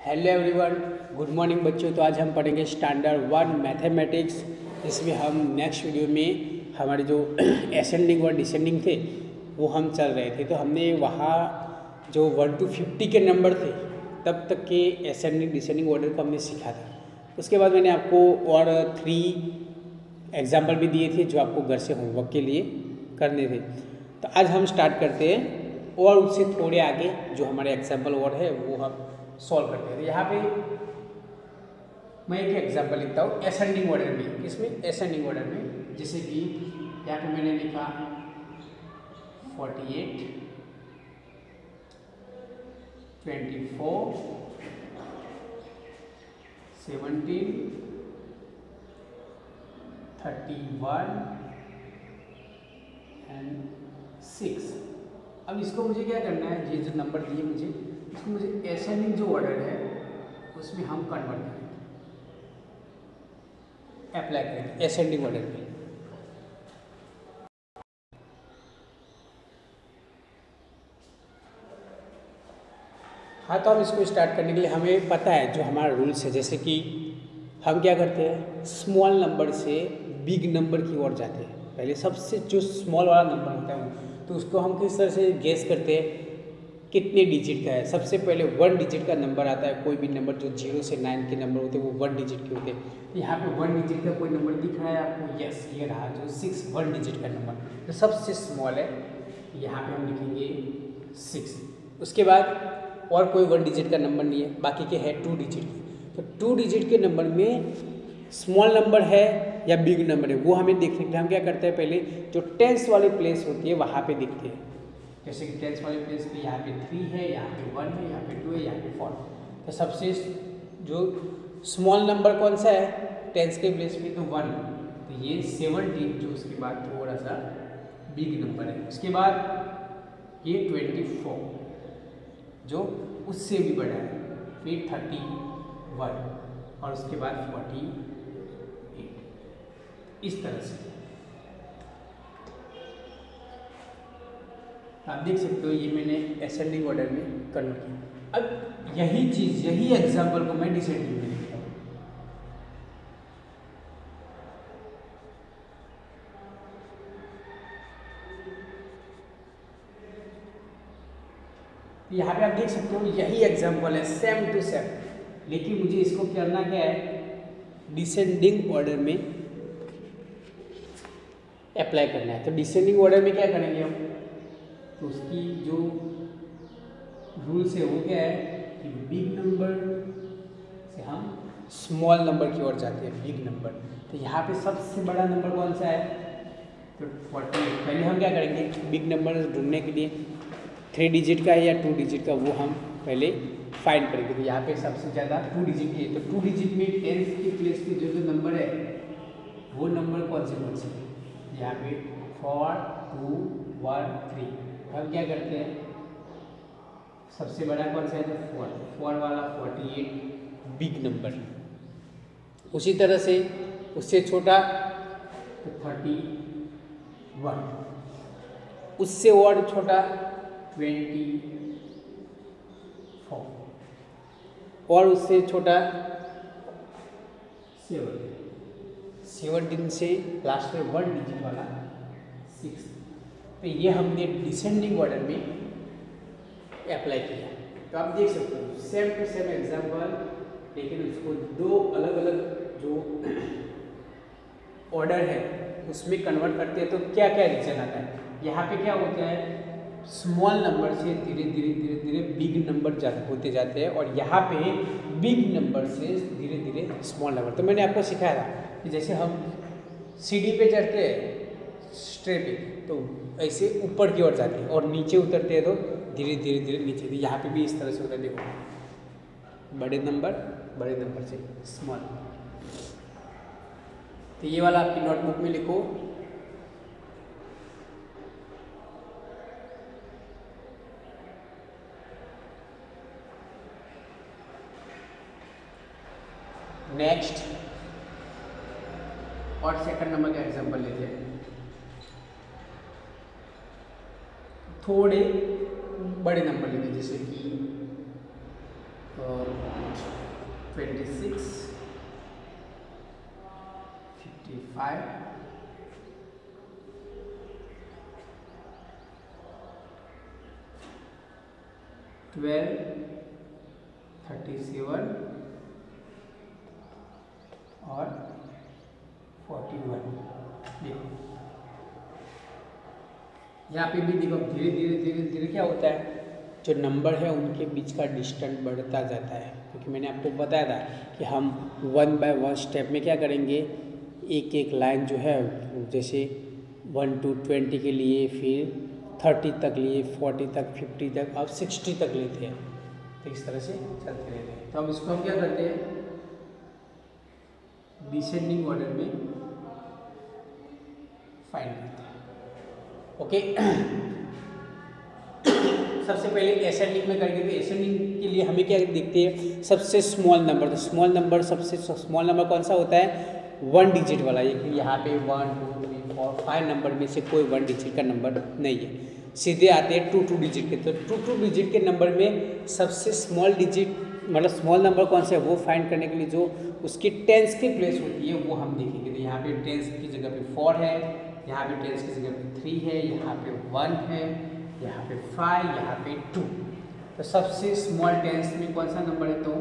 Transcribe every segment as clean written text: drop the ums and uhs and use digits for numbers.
Hello everyone, good morning बच्चों। तो आज हम पढ़ेंगे स्टैंडर्ड 1 मैथमेटिक्स, जिसमें हम नेक्स्ट वीडियो में हमारे जो असेंडिंग और डिसेंडिंग थे वो हम चल रहे थे। तो हमने वहाँ जो 1 to 50 के नंबर थे तब तक के असेंडिंग डिसेंडिंग ऑर्डर को हमने सीखा था। उसके बाद मैंने आपको और 3 एग्जाम्पल भी दिए थे जो आपको घर से होमवर्क के लिए करने थे। तो आज हम स्टार्ट करते हैं और उससे थोड़े आगे जो हमारे एग्जाम्पल और है वो हम सॉल्व करते हैं। तो यहाँ पे मैं एक एग्जाम्पल लिखता हूँ असेंडिंग ऑर्डर में। इसमें असेंडिंग ऑर्डर में जैसे कि यहाँ पे मैंने लिखा 48, 24, 17, 31 एंड 6। अब इसको मुझे क्या करना है, ये जो नंबर दिए मुझे, इसको मुझे असेंडिंग जो ऑर्डर है उसमें हम कन्वर्ट करेंगे, अप्लाई करेंगे असेंडिंग ऑर्डर में। हाँ, तो हम इसको स्टार्ट करने के लिए हमें पता है जो हमारा रूल्स है। जैसे कि हम क्या करते हैं, स्मॉल नंबर से बिग नंबर की ओर जाते हैं। पहले सबसे जो स्मॉल वाला नंबर होता है तो उसको हम किस तरह से गेस करते हैं, कितने डिजिट का है। सबसे पहले 1 डिजिट का नंबर आता है। कोई भी नंबर जो 0 से 9 के नंबर होते हैं वो 1 डिजिट के होते हैं। यहाँ पे 1 डिजिट का कोई नंबर दिख रहा है आपको? यस, ये रहा जो 6, 1 डिजिट का नंबर तो सबसे स्मॉल है। यहाँ पे हम लिखेंगे 6। उसके बाद और कोई 1 डिजिट का नंबर नहीं है, बाकी के है 2 डिजिट के। तो 2 डिजिट के नंबर में स्मॉल नंबर है या बिग नंबर है वो हमें देखने के लिए हम क्या करते हैं, पहले जो टेंस वाली प्लेस होती है वहाँ पे देखते हैं। जैसे कि टेंस वाले प्लेस पे यहाँ पे 3 है, यहाँ पे 1 है, यहाँ पे 2 है, यहाँ पे 4। तो सबसे जो स्मॉल नंबर कौन सा है टेंस के प्लेस पे? तो 1। तो ये 17 जो उसके बाद थोड़ा सा बिग नंबर है। उसके बाद ये 24 जो उससे भी बड़ा है, फिर 31 और उसके बाद 48। इस तरह से आप देख सकते हो, ये मैंने असेंडिंग ऑर्डर में कन्वर्ट किया। अब यही चीज़, यही एग्जाम्पल को मैं डिसेंडिंग में लिखता हूँ। यहाँ पे आप देख सकते हो यही एग्जाम्पल है, सेम टू सेम, लेकिन मुझे इसको करना क्या है, डिसेंडिंग ऑर्डर में अप्लाई करना है। तो डिसेंडिंग ऑर्डर में क्या करेंगे हम, तो उसकी जो रूल्स है वो क्या है कि बिग नंबर से हम स्मॉल नंबर की ओर जाते हैं, बिग नंबर। तो यहाँ पे सबसे बड़ा नंबर कौन सा है? तो 48। पहले हम क्या करेंगे, बिग नंबर ढूंढने के लिए 3 डिजिट का है या 2 डिजिट का वो हम पहले फाइंड करेंगे। तो यहाँ पे सबसे ज़्यादा 2 डिजिट की है, तो 2 डिजिट में टेंस के प्लेस पे जो जो नंबर है वो नंबर कौन से हैं? यहाँ पे 4, 2, 1, 3। हम क्या करते हैं, सबसे बड़ा कौन सा है? तो 4 वाला 48 बिग नंबर। उसी तरह से उससे छोटा तो 31, उससे और छोटा 24 और उससे छोटा 17 से लास्ट में 1 डिजिट वाला 6। तो ये हमने डिसेंडिंग ऑर्डर में अप्लाई किया। तो आप देख सकते हो सेम टू सेम एग्जाम्पल, लेकिन उसको 2 अलग अलग जो ऑर्डर है उसमें कन्वर्ट करते हैं तो क्या क्या रीजन आता है। यहाँ पे क्या होता है, स्मॉल नंबर से धीरे धीरे धीरे धीरे बिग नंबर होते जाते हैं, और यहाँ पे बिग नंबर से धीरे धीरे स्मॉल नंबर। तो मैंने आपको सिखाया था कि जैसे हम सीढ़ी पे चढ़ते हैं स्ट्रे पे तो ऐसे ऊपर की ओर जाते हैं, और नीचे उतरते हैं तो धीरे धीरे धीरे नीचे। तो यहाँ पे भी इस तरह से होता है, देखो बड़े नंबर से स्मॉल। तो ये वाला आपकी नोटबुक में लिखो। नेक्स्ट और सेकंड नंबर का एग्जांपल लेते हैं। थोड़े बड़े नंबर लेंगे, जैसे कि 26, 55, 12, 37 और 41। देखो यहाँ पे भी देखो धीरे धीरे धीरे धीरे क्या होता है, जो नंबर है उनके बीच का डिस्टेंस बढ़ता जाता है, क्योंकि मैंने आपको बताया था कि हम 1 बाय 1 स्टेप में क्या करेंगे, एक एक लाइन जो है जैसे 1 to 20 के लिए, फिर 30 तक लिए, 40 तक, 50 तक, अब 60 तक लेते हैं, तो इस तरह से चलते रहते हैं। तो अब इसको हम क्या करते हैं, डिसेंडिंग ऑर्डर में फाइंड करते हैं। ओके सबसे पहले एसेंडिंग में करेंगे, तो एसेंडिंग के लिए हमें क्या देखते हैं, सबसे स्मॉल नंबर। तो स्मॉल नंबर, सबसे स्मॉल नंबर कौन सा होता है, 1 डिजिट वाला। ये यहाँ पे 1 2 3 4 5 नंबर में से कोई 1 डिजिट का नंबर नहीं है, सीधे आते हैं 2 डिजिट के। तो 2 डिजिट के नंबर में सबसे स्मॉल डिजिट मतलब स्मॉल नंबर कौन सा है, वो फाइंड करने के लिए जो उसकी टेंस की प्लेस होती है वो हम देखेंगे। तो यहाँ पे टेंस की जगह पे 4 है, यहाँ पे टेंस की जगह पे 3 है, यहाँ पे 1 है, यहाँ पे 5, यहाँ पे 2। तो सबसे स्मॉल टेंस में कौन सा नंबर है, तो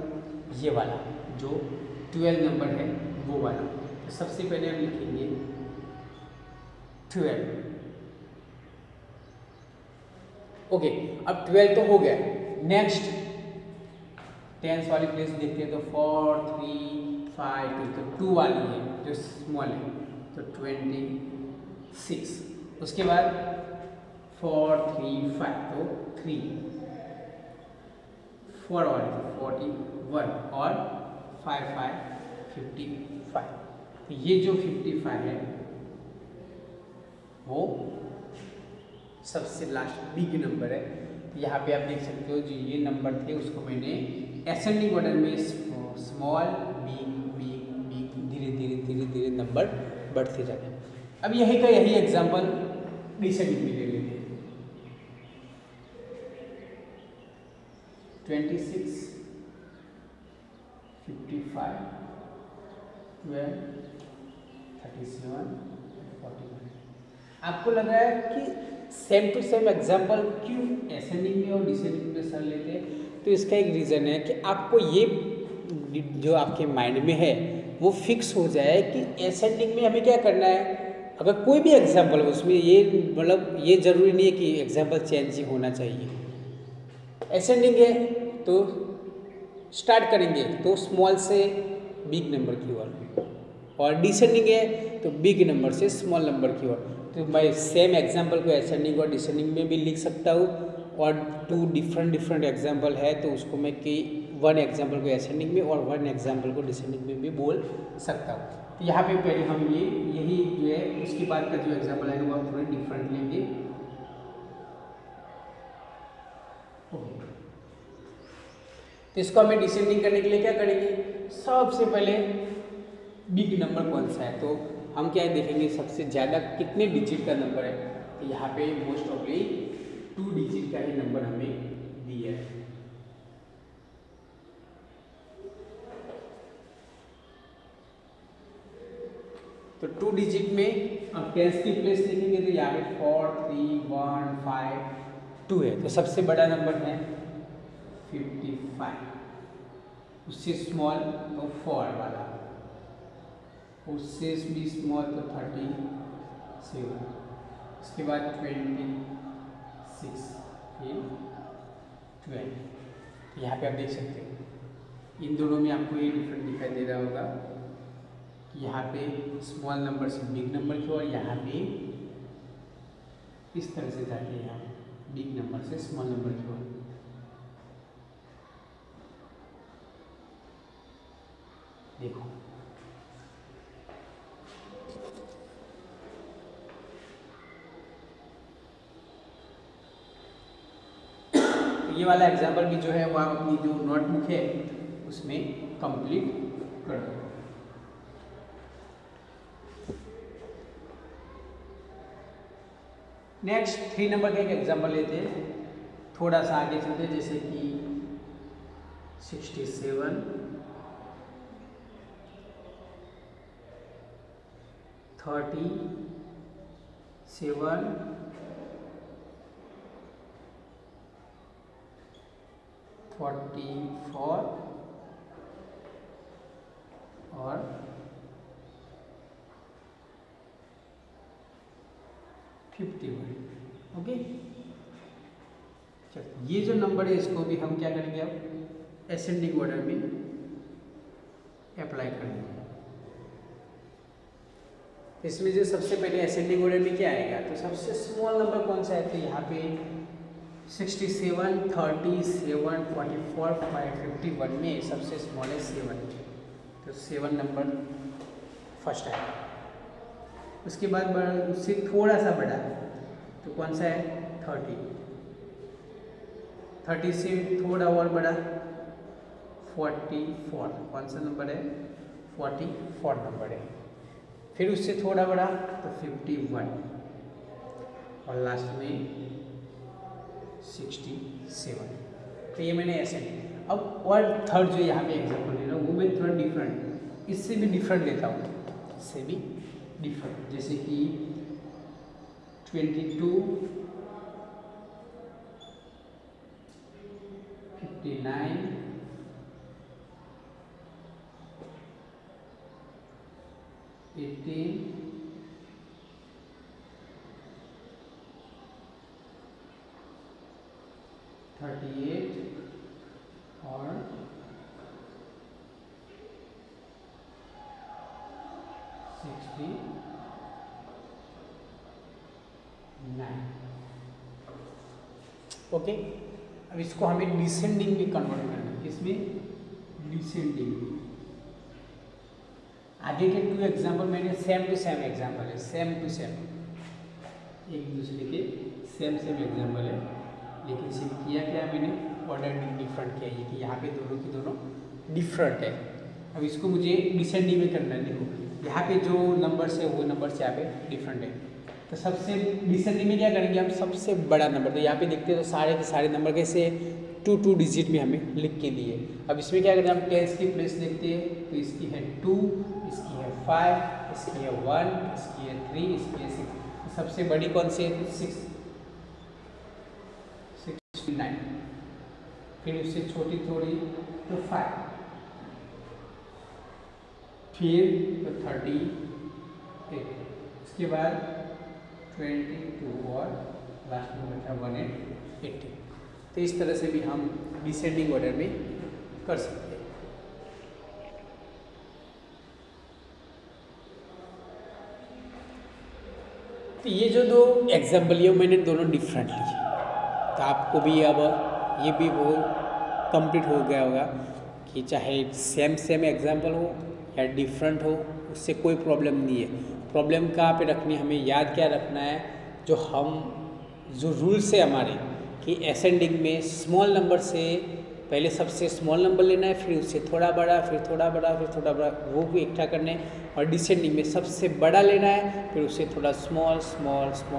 ये वाला जो 12 नंबर है वो वाला। तो सबसे पहले हम लिखेंगे 12। ओके, अब 12 तो हो गया। नेक्स्ट टेंस वाली प्लेस देखते हैं, तो 4 3 5 2, तो 2 वाली है जो स्मॉल है, तो 26। उसके बाद 4 3 5, तो 3, 4 वाली तो 41 और 5 5 55। तो ये जो 55 है वो सबसे लास्ट बिग नंबर है। तो यहाँ पे आप देख सकते हो जो ये नंबर थे उसको मैंने एसेंडिंग ऑर्डर में स्मॉल बिग बिग बिग धीरे धीरे धीरे धीरे नंबर बढ़ते जाते हैं। अब यही का यही एग्जाम्पल डिसेंडिंग में ले लेते हैं। 26 55 12 37 41। आपको लग रहा है कि सेम टू सेम एग्जाम्पल क्यों एसेंडिंग में और डिसेंडिंग में सर लेते हैं, तो इसका एक रीज़न है कि आपको ये जो आपके माइंड में है वो फिक्स हो जाए कि एसेंडिंग में हमें क्या करना है। अगर कोई भी एग्जाम्पल हो उसमें ये मतलब ये ज़रूरी नहीं है कि एग्जाम्पल चेंज ही होना चाहिए। एसेंडिंग है तो स्टार्ट करेंगे तो स्मॉल से बिग नंबर की ओर, और डिसेंडिंग है तो बिग नंबर से स्मॉल नंबर की ओर। तो मैं सेम एग्जाम्पल को एसेंडिंग और डिसेंडिंग में भी लिख सकता हूँ, और 2 डिफरेंट एग्जाम्पल है तो उसको मैं कि 1 एग्जाम्पल को एसेंडिंग में और 1 एग्जाम्पल को डिसेंडिंग में भी बोल सकता हूँ। तो यहाँ पे पहले हम यही जो है उसके बाद का जो एग्जाम्पल है वो हम थोड़े डिफरेंट लेंगे। तो इसको हमें डिसेंडिंग करने के लिए क्या करेंगे, सबसे पहले बिग नंबर कौन सा है, तो हम क्या देखेंगे सबसे ज़्यादा कितने डिजिट का नंबर है। तो यहाँ पे मोस्ट ऑफली 2 डिजिट का ही नंबर हमें दिया है। तो 2 डिजिट में अब टेंस की प्लेस लिखेंगे, तो यहाँ पे 4 3 1 5 2 है, तो सबसे बड़ा नंबर है 55। उससे स्मॉल तो 4 वाला, उससे भी स्मॉल तो 37, उसके बाद 26, फिर 12। यहाँ पे आप देख सकते हो इन दोनों में आपको ये डिफरेंट दिखाई दे रहा होगा कि यहाँ पे स्मॉल नंबर से बिग नंबर की ओर, यहाँ पे इस तरह से जाके यहाँ बिग नंबर से स्मॉल नंबर की ओर। देखो ये वाला एग्जाम्पल भी जो है वो आप अपनी जो नोटबुक है उसमें कंप्लीट कर दो। नेक्स्ट 3 नंबर का एक एग्जाम्पल लेते हैं, थोड़ा सा आगे चलते हैं, जैसे कि 67 37, 44 और 51। ओके, चलो ये जो नंबर है इसको भी हम क्या करेंगे, अब असेंडिंग ऑर्डर में अप्लाई करेंगे। इसमें जो सबसे पहले असेंडिंग ऑर्डर में क्या आएगा, तो सबसे स्मॉल नंबर कौन सा है, तो यहाँ पे 67, 37, 44, 51 में सबसे स्मॉल है 7, तो 7 नंबर फर्स्ट आएगा। उसके बाद उससे थोड़ा सा बड़ा तो कौन सा है, 30, 30 से थोड़ा और बड़ा 44, कौन सा नंबर है, 44 नंबर है। फिर उससे थोड़ा बड़ा तो 51 और लास्ट में 67। तो ये मैंने ऐसे लिया। अब और थर्ड जो यहाँ पे एग्जाम्पल ले रहा हूँ वो मैं थोड़ा डिफरेंट, इससे भी डिफरेंट लेता हूँ, इससे भी डिफरेंट, जैसे कि 22, 59, 18, 38 और 69। ओके, अब इसको हमें डिसेंडिंग में कन्वर्ट करना है। इसमें डिसेंडिंग, आगे के 2 एग्जाम्पल मैंने सेम टू सेम एग्जाम्पल है, सेम टू सेम एक दूसरे के सेम एग्जाम्पल है, लेकिन सिर्फ किया क्या मैंने, ऑर्डर डिफरेंट किया है कि यहाँ पे दोनों की दोनों डिफरेंट है। अब इसको मुझे डिसेंडिंग में करना है। देखो यहाँ पे जो नंबर्स है वो नंबर्स यहाँ पे डिफरेंट है, तो सबसे डिसेंडिंग में क्या करेंगे हम, सबसे बड़ा नंबर, तो यहाँ पे देखते हैं तो सारे के सारे नंबर कैसे 2 डिजिट में हमें लिख के दिए। अब इसमें क्या करें हम, टेंस की प्लेस देखते हैं तो इसकी है 2, इसकी है 5, इसकी है 1, इसकी है 3, इसकी है 6। सबसे बड़ी कौन सी है, 69। फिर उससे छोटी थोड़ी तो 5, फिर तो 38, उसके बाद 22 और लास्ट में बचा 180। तो इस तरह से भी हम डिसेंडिंग ऑर्डर में कर सकते हैं। तो ये जो 2 एग्जाम्पल ये मैंने दोनों डिफरेंट लिए, तो आपको भी अब ये भी वो कंप्लीट हो गया होगा कि चाहे सेम एग्जाम्पल हो या डिफरेंट हो, उससे कोई प्रॉब्लम नहीं है। प्रॉब्लम कहाँ पे रखनी है, हमें याद क्या रखना है, जो रूल्स है हमारे कि असेंडिंग में स्मॉल नंबर से पहले सबसे स्मॉल नंबर लेना है, फिर उससे थोड़ा बड़ा, फिर थोड़ा बड़ा, फिर थोड़ा बड़ा, वो भी इकट्ठा करने हैं। और डिसेंडिंग में सबसे बड़ा लेना है, फिर उससे थोड़ा स्मॉल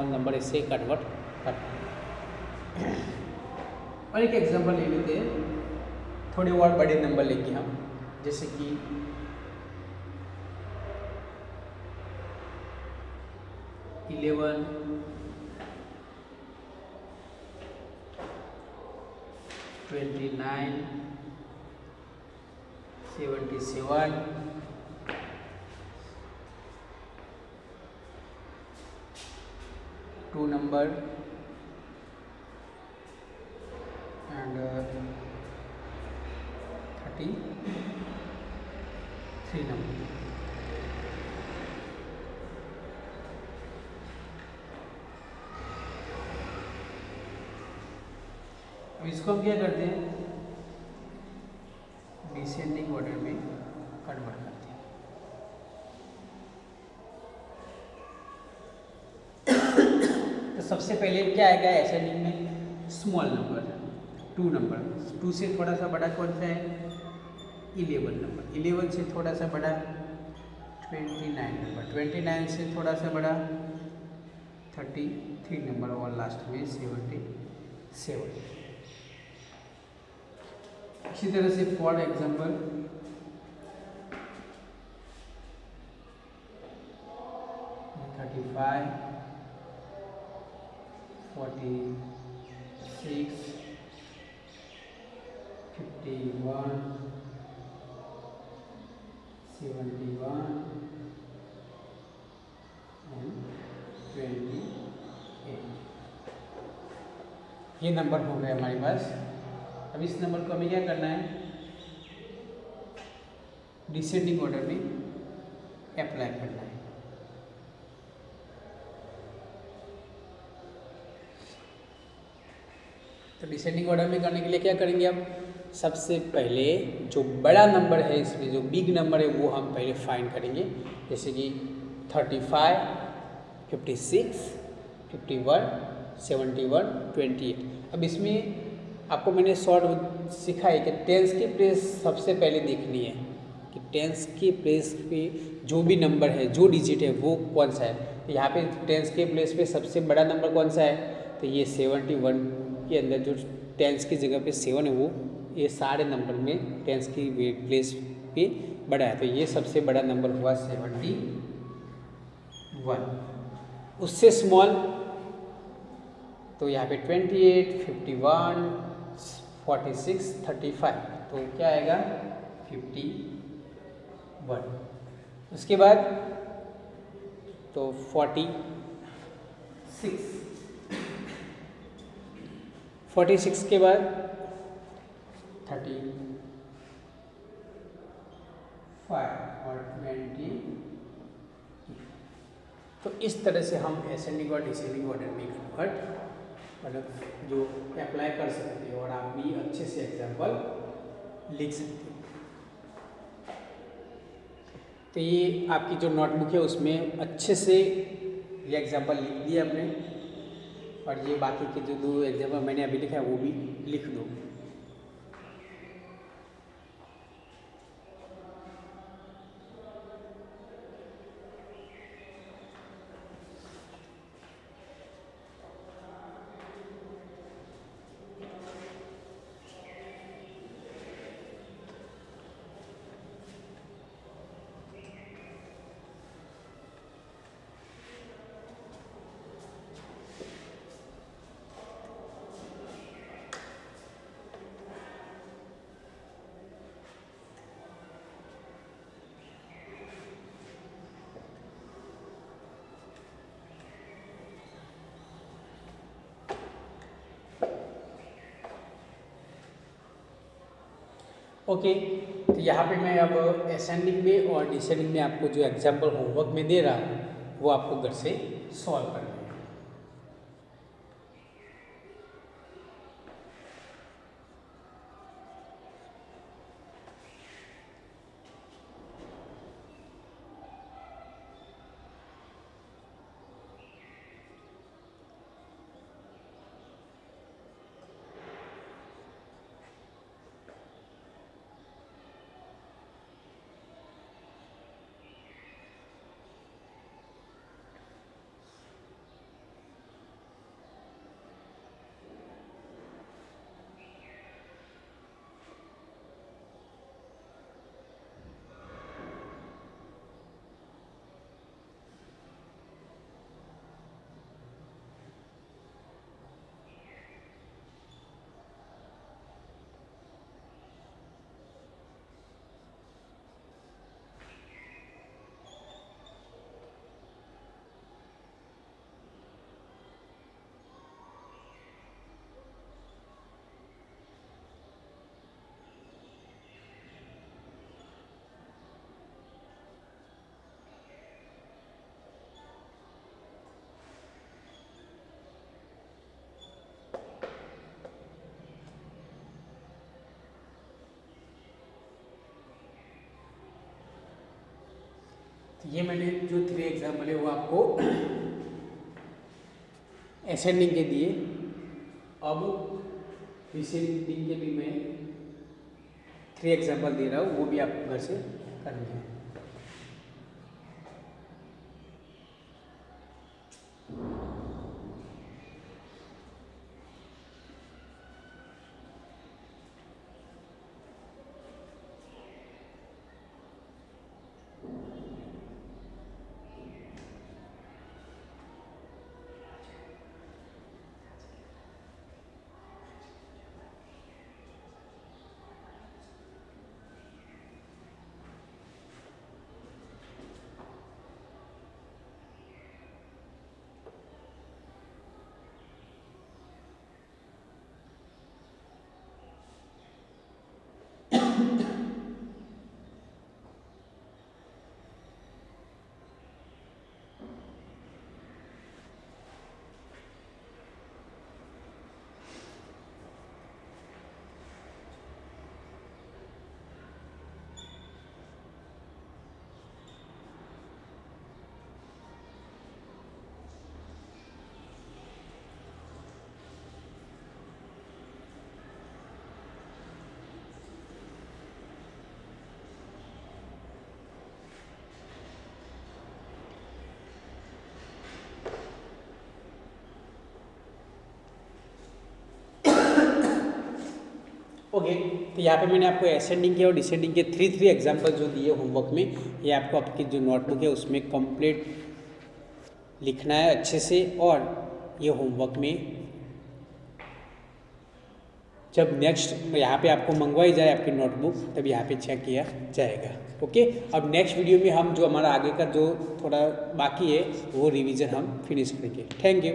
नंबर इससे कन्वर्ट करना है। और एक एग्जांपल ले लेते हैं, थोड़े और बड़े नंबर लेंगे हम, जैसे कि 11, 29, 77, 2 number and 33 number। अब इसको हम क्या करते हैं, डिसेंडिंग ऑर्डर में कन्वर्ट करते हैं। तो सबसे पहले क्या आएगा असेंडिंग में, स्मॉल नंबर 2 नंबर, 2 से थोड़ा सा बड़ा कौन सा है, 11 नंबर, 11 से थोड़ा सा बड़ा 29 नंबर, 29 से थोड़ा सा बड़ा 33 नंबर और लास्ट में 77। इसी तरह से फॉर एग्जाम्पल 35, 46, 51, 71 एंड 28। ये नंबर हो गए हमारे पास। अब इस नंबर को हमें क्या करना है, डिसेंडिंग ऑर्डर में अप्लाई करना है। तो डिसेंडिंग ऑर्डर में करने के लिए क्या करेंगे, अब सबसे पहले जो बड़ा नंबर है इसमें, जो बिग नंबर है वो हम पहले फाइंड करेंगे। जैसे कि 35, 56, 51, 71, 28। अब इसमें आपको मैंने शॉर्ट सिखा है कि टेंस की प्लेस सबसे पहले देखनी है कि टेंस की प्लेस पे जो भी नंबर है, जो डिजिट है वो कौन सा है। तो यहाँ पे टेंस के प्लेस पे सबसे बड़ा नंबर कौन सा है, तो ये 71 के अंदर जो टेंस की जगह पे 7 है, वो ये सारे नंबर में टेंस की प्लेस पे बड़ा है, तो ये सबसे बड़ा नंबर हुआ 71। उससे स्मॉल तो यहाँ पे 28, 51, 46, 35, तो क्या आएगा 51। उसके बाद तो 46 के बाद 35 और 20। तो इस तरह से हम असेंडिंग और डिसेंडिंग ऑर्डर में कन्वर्ट मतलब जो अप्लाई कर सकते हो, और आप भी अच्छे से एग्जाम्पल लिख सकते हो। तो ये आपकी जो नोटबुक है उसमें अच्छे से ये एग्जाम्पल लिख दिया आपने, और ये बाकी के जो 2 एग्जाम्पल मैंने अभी लिखा है वो भी लिख दो। ओके, तो यहाँ पे मैं अब असेंडिंग में और डिसेंडिंग में आपको जो एग्जाम्पल होमवर्क में दे रहा हूँ वो आपको घर से सॉल्व करना है। तो ये मैंने जो 3 एग्जाम्पल है वो आपको असेंडिंग के दिए। अब डिसेंडिंग के भी मैं 3 एग्जाम्पल दे रहा हूँ, वो भी आपको घर से करनी है। ओके, तो यहाँ पे मैंने आपको असेंडिंग के और डिसेंडिंग के थ्री एग्जाम्पल जो दिए होमवर्क में, ये आपको आपकी जो नोटबुक है उसमें कंप्लीट लिखना है अच्छे से, और ये होमवर्क में जब नेक्स्ट यहाँ पे आपको मंगवाई जाए आपकी नोटबुक, तब यहाँ पे चेक किया जाएगा। ओके, अब नेक्स्ट वीडियो में हम जो हमारा आगे का जो थोड़ा बाकी है वो रिवीजन हम फिनिश करेंगे। Thank you.